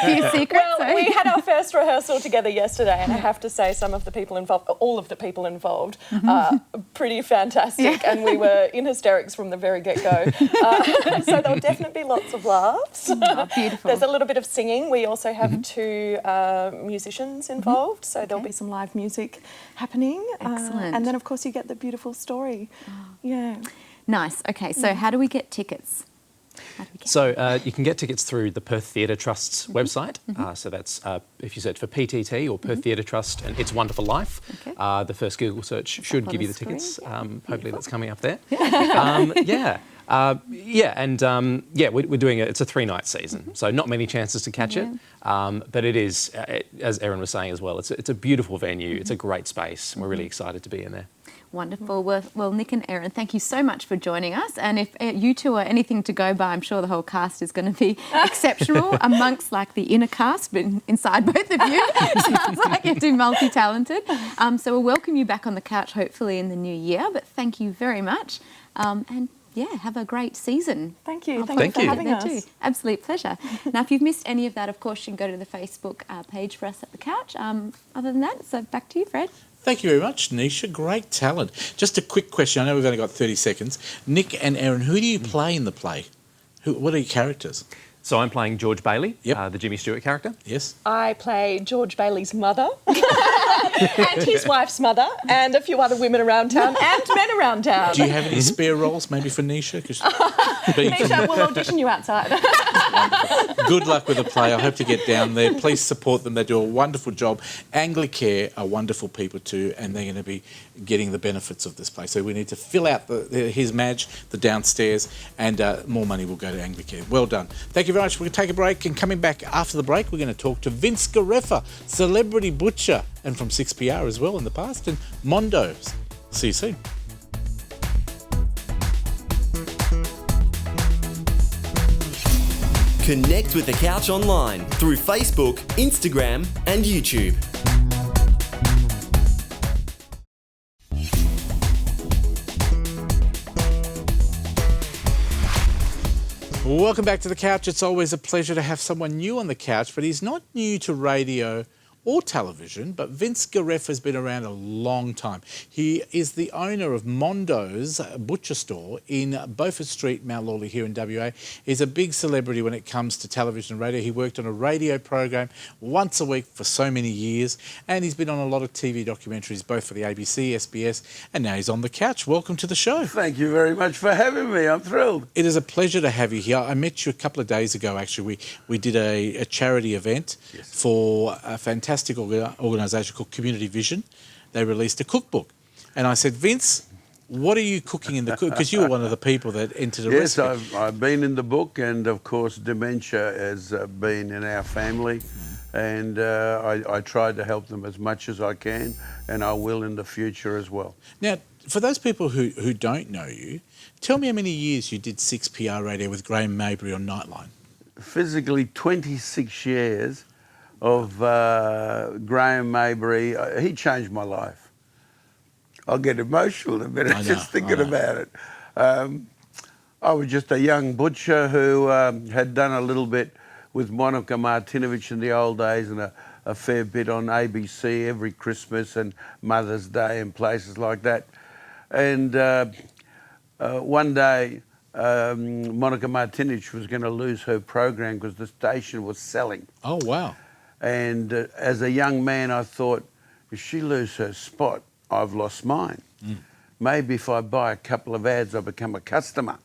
few secrets? Well, we had our first rehearsal together yesterday, and I have to say some of the people involved, all of the people involved, are pretty fantastic, and we were in hysterics from the very get-go. So there'll definitely be lots of laughs. Oh, beautiful. There's a little bit of singing. We also have two musicians involved, so there'll be some live music happening. Excellent. And then, of course, you get the beautiful story. Yeah. Nice. Okay, so how do we get tickets? So you can get tickets through the Perth Theatre Trust's website. So that's if you search for PTT or Perth Theatre Trust and It's Wonderful Life. Okay. The first Google search should give you the tickets. Hopefully that's coming up there. We're doing it. It's a 3-night season, so not many chances to catch it. But it is, as Erin was saying as well, it's a beautiful venue. It's a great space. And we're really excited to be in there. Wonderful. Well, Nick and Erin, thank you so much for joining us. And if you two are anything to go by, I'm sure the whole cast is going to be exceptional amongst like the inner cast, but inside both of you. Sounds like you're too multi-talented. So we'll welcome you back on the couch, hopefully in the new year. But thank you very much. And have a great season. Thank you. Thank you for having us. Too. Absolute pleasure. Now, if you've missed any of that, of course, you can go to the Facebook page for us at the couch. Other than that, so back to you, Fred. Thank you very much, Nisha. Great talent. Just a quick question. I know we've only got 30 seconds. Nick and Erin, who do you play in the play? What are your characters? So I'm playing George Bailey, Yep. the Jimmy Stewart character. Yes. I play George Bailey's mother and his wife's mother and a few other women around town and men around town. Do you have any spare roles maybe for Nisha? Nisha, we'll audition you outside. Good luck with the play. I hope to get down there. Please support them. They do a wonderful job. Anglicare are wonderful people too, and they're going to be getting the benefits of this play. So we need to fill out his Madge, the downstairs, and more money will go to Anglicare. Well done. Thank you very much. We're going to take a break, and coming back after the break, we're going to talk to Vince Gareffa, celebrity butcher, and from 6PR as well in the past, and Mondo's. See you soon. Connect with The Couch online through Facebook, Instagram, and YouTube. Welcome back to The Couch. It's always a pleasure to have someone new on the couch, but he's not new to radio or television, but Vince Gareffa has been around a long time. He is the owner of Mondo's butcher store in Beaufort Street, Mount Lawley here in WA. He's a big celebrity when it comes to television and radio. He worked on a radio program once a week for so many years, and he's been on a lot of TV documentaries, both for the ABC, SBS, and now he's on the couch. Welcome to the show. Thank you very much for having me. I'm thrilled. It is a pleasure to have you here. I met you a couple of days ago, actually. We did a charity event for a fantastic organisation called Community Vision. They released a cookbook. And I said, Vince, what are you cooking in the cook? Because you were one of the people that entered a recipe. Yes, I've been in the book, and of course dementia has been in our family. And I tried to help them as much as I can, and I will in the future as well. Now, for those people who don't know you, tell me how many years you did 6PR radio with Graham Mabry on Nightline. Physically, 26 years of Graham Mabry. He changed my life. I'll get emotional in a minute just thinking about it. I was just a young butcher who had done a little bit with Monica Martinovich in the old days, and a fair bit on ABC every Christmas and Mother's Day and places like that. And one day, Monica Martinovich was going to lose her program because the station was selling. Oh, wow. And as a young man, I thought, if she loses her spot, I've lost mine. Maybe if I buy a couple of ads, I'll become a customer.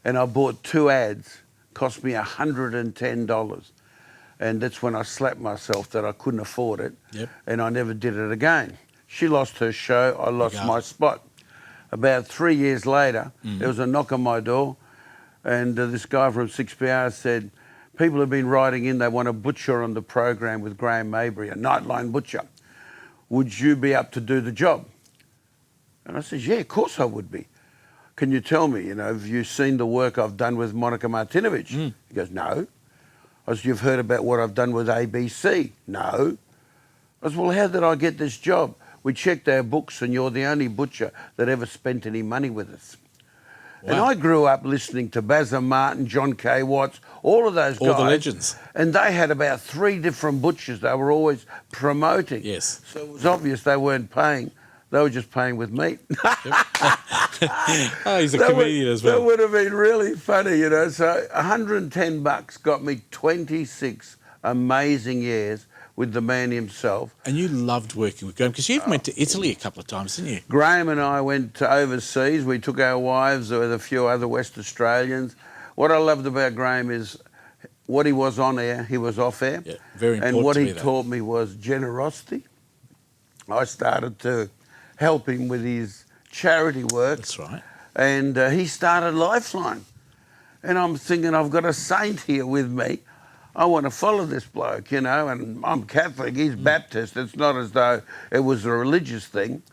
And I bought 2 ads, cost me $110. And that's when I slapped myself that I couldn't afford it. And I never did it again. She lost her show, I lost my spot. About 3 years later, there was a knock on my door, and this guy from 6PR said, people have been writing in, they want a butcher on the program with Graham Mabry, a Nightline butcher. Would you be up to do the job? And I said, yeah, of course I would be. can you tell me, have you seen the work I've done with Monica Martinovich? He goes, no. I said, you've heard about what I've done with ABC? No. I said, well, how did I get this job? We checked our books and you're the only butcher that ever spent any money with us. Wow. And I grew up listening to Bazza Martin, John K. Watts, all of those guys. All the legends. And they had about 3 different butchers they were always promoting. Yes. So it was obvious they weren't paying. They were just paying with meat. Oh, he's a comedian as well. That would have been really funny, So $110 got me 26 amazing years with the man himself. And you loved working with Graham, because you even went to Italy a couple of times, didn't you? Graham and I went overseas. We took our wives with a few other West Australians. What I loved about Graham is what he was on air, he was off air. Yeah, very important. And what he taught me was generosity. I started to help him with his charity work. That's right. And he started Lifeline. And I'm thinking, I've got a saint here with me. I want to follow this bloke, and I'm Catholic, he's Baptist. It's not as though it was a religious thing.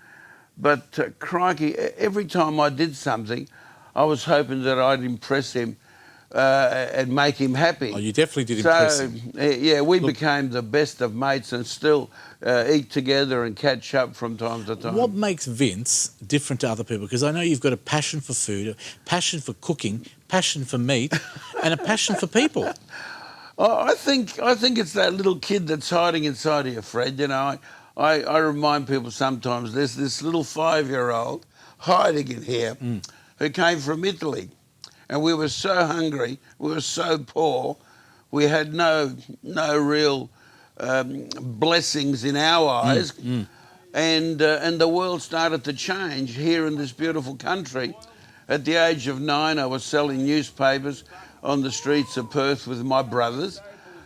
But crikey, every time I did something, I was hoping that I'd impress him and make him happy. Oh, you definitely did impress him. Yeah, we became the best of mates and still eat together and catch up from time to time. What makes Vince different to other people? Because I know you've got a passion for food, a passion for cooking, passion for meat, and a passion for people. I think it's that little kid that's hiding inside of you, Fred. I remind people sometimes there's this little 5-year-old hiding in here who came from Italy. And we were so hungry, we were so poor, we had no real blessings in our eyes. And the world started to change here in this beautiful country. At the age of 9, I was selling newspapers on the streets of Perth with my brothers,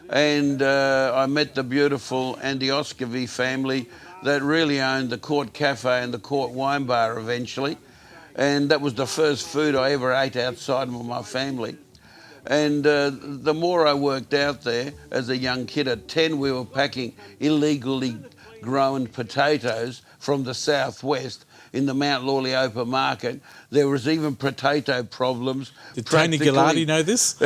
and I met the beautiful Andy-Oscovy family that really owned the Court Cafe and the Court Wine Bar eventually, and that was the first food I ever ate outside of my family. And the more I worked out there as a young kid, at 10 we were packing illegally grown potatoes from the southwest in the Mount Lawley market. There was even potato problems. Did Tony Gilardi know this?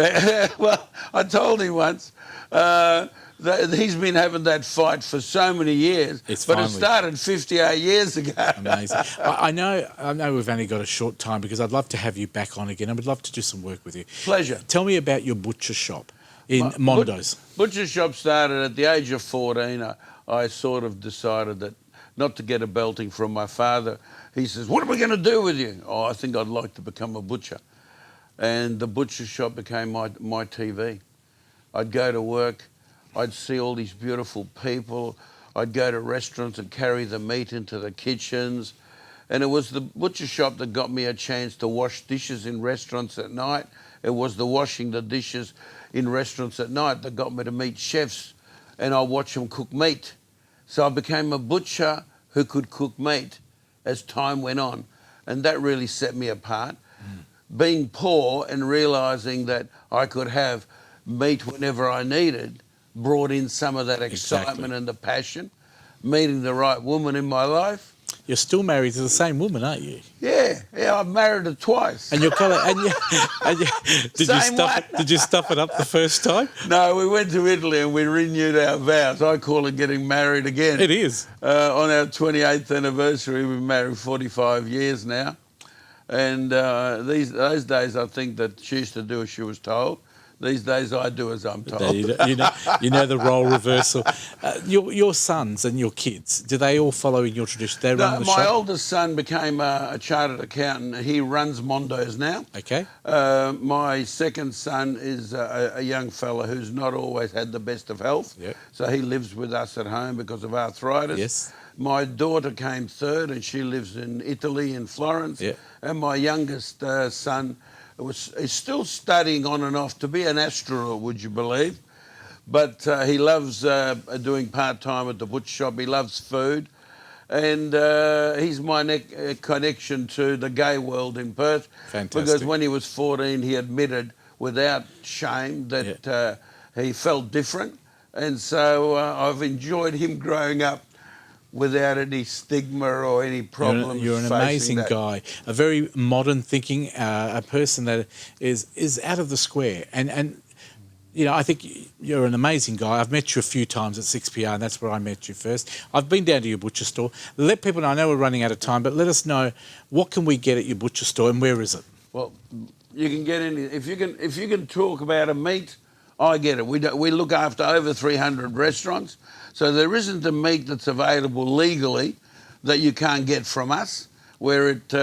Well, I told him once. He's been having that fight for so many years, it started 58 years ago. Amazing. I know we've only got a short time because I'd love to have you back on again. I would love to do some work with you. Pleasure. Tell me about your butcher shop in Mondo's. Butcher shop started at the age of 14. I sort of decided that not to get a belting from my father. He says, what are we going to do with you? Oh, I think I'd like to become a butcher. And the butcher shop became my TV. I'd go to work, I'd see all these beautiful people, I'd go to restaurants and carry the meat into the kitchens. And it was the butcher shop that got me a chance to wash dishes in restaurants at night. It was the washing the dishes in restaurants at night that got me to meet chefs, and I watch them cook meat. So I became a butcher who could cook meat as time went on, and that really set me apart. Being poor and realising that I could have meat whenever I needed brought in some of that excitement and the passion. Meeting the right woman in my life. You're still married to the same woman, aren't you? Yeah, I've married her twice. And did you stuff it up the first time? No, we went to Italy and we renewed our vows. I call it getting married again. It is. On our 28th anniversary, we've been married 45 years now. And those days, I think that she used to do as she was told. These days, I do as I'm told. You know the role reversal. Your sons and your kids, do they all follow in your tradition? They run the shop? My oldest son became a chartered accountant. He runs Mondo's now. Okay. My second son is a young fella who's not always had the best of health. Yep. So he lives with us at home because of arthritis. Yes. My daughter came third and she lives in Italy, in Florence. Yep. And my youngest son is still studying on and off to be an astronaut, would you believe? But he loves doing part-time at the butcher shop. He loves food. And he's my connection to the gay world in Perth. Fantastic. Because when he was 14, he admitted without shame that he felt different. And so I've enjoyed him growing up without any stigma or any problems. You're an facing amazing that. guy, a very modern thinking, a person that is out of the square. And you know, I think you're an amazing guy. I've met you a few times at 6PR, and that's where I met you first. I've been down to your butcher store. Let people know, I know we're running out of time, but let us know, what can we get at your butcher store and where is it? Well, you can get any. If you can talk about a meat, I get it. We look after over 300 restaurants, so there isn't a meat that's available legally that you can't get from us. We're at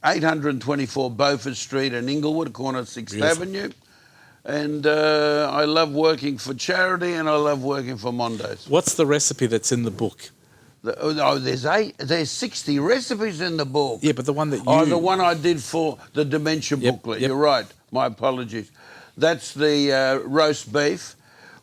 824 Beaufort Street in Inglewood, corner of 6th Avenue. And I love working for charity, and I love working for Mondo's. What's the recipe that's in the book? There's 60 recipes in the book. Yeah, but the one that you... Oh, the one I did for the dementia booklet. You're right. My apologies. That's the roast beef,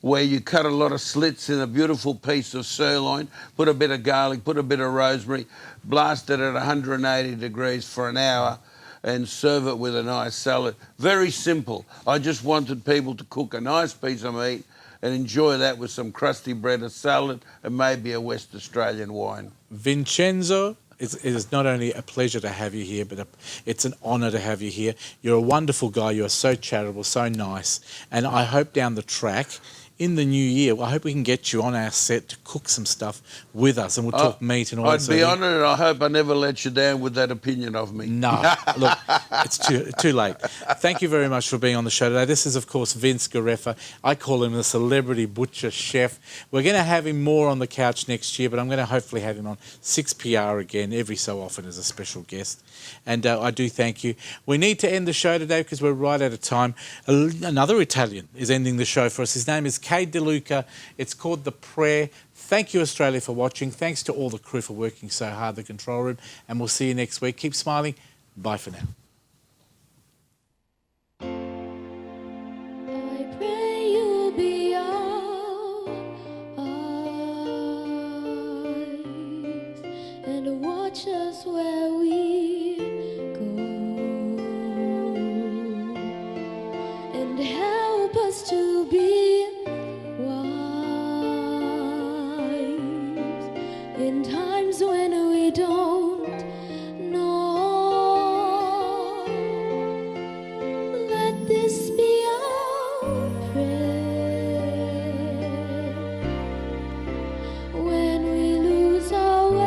where you cut a lot of slits in a beautiful piece of sirloin, put a bit of garlic, put a bit of rosemary, blast it at 180 degrees for an hour, and serve it with a nice salad. Very simple. I just wanted people to cook a nice piece of meat and enjoy that with some crusty bread, a salad, and maybe a West Australian wine. Vincenzo, it is not only a pleasure to have you here, but it's an honour to have you here. You're a wonderful guy. You are so charitable, so nice. And I hope down the track, in the new year, I hope we can get you on our set to cook some stuff with us, and we'll talk meat and all that. I'd be honoured, and I hope I never let you down with that opinion of me. No, look, it's too late. Thank you very much for being on the show today. This is, of course, Vince Gareffa. I call him the celebrity butcher chef. We're going to have him more on the couch next year, but I'm going to hopefully have him on 6PR again every so often as a special guest. And I do thank you. We need to end the show today because we're right out of time. Another Italian is ending the show for us. His name is Kay DeLuca. It's called The Prayer. Thank you, Australia, for watching. Thanks to all the crew for working so hard, the control room. And we'll see you next week. Keep smiling. Bye for now. I pray you'll be our eyes and watch us where we go, and help us to be wise in times when we don't know. Let this be our prayer when we lose our way.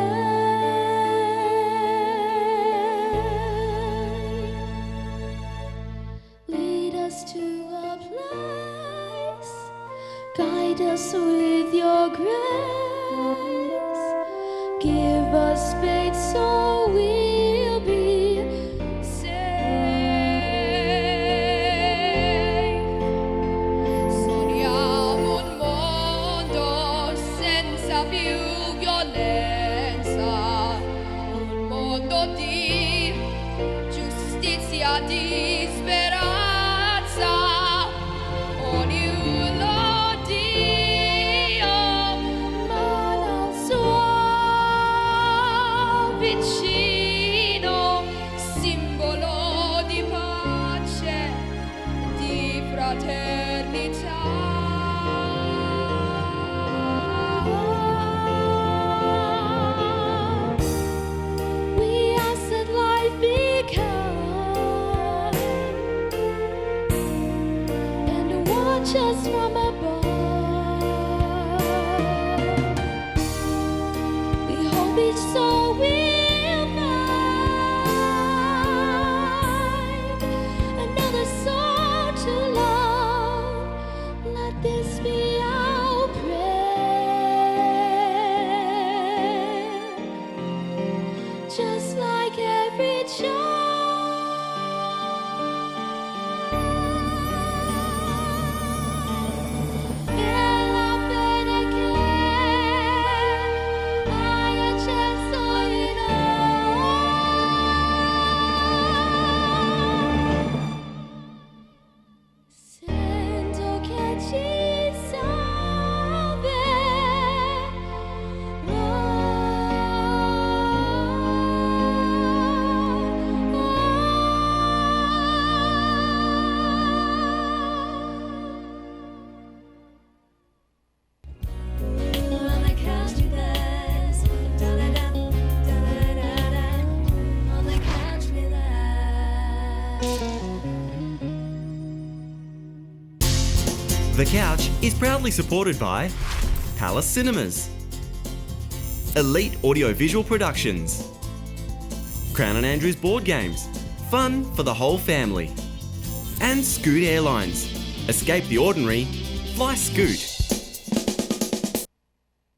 Lead us to a place, guide us with your grace, give us faith so we'll be safe. Sogniamo un mondo senza più violenza, un mondo di giustizia, di speranza. Ognuno Dio, mano al suo vicino, simbolo di pace, di fraternità. We ask that life be kind and watch us from above. We hope each soul will find The Couch is proudly supported by Palace Cinemas, Elite Audiovisual Productions, Crown and Andrews Board Games, fun for the whole family, and Scoot Airlines. Escape the ordinary, fly Scoot.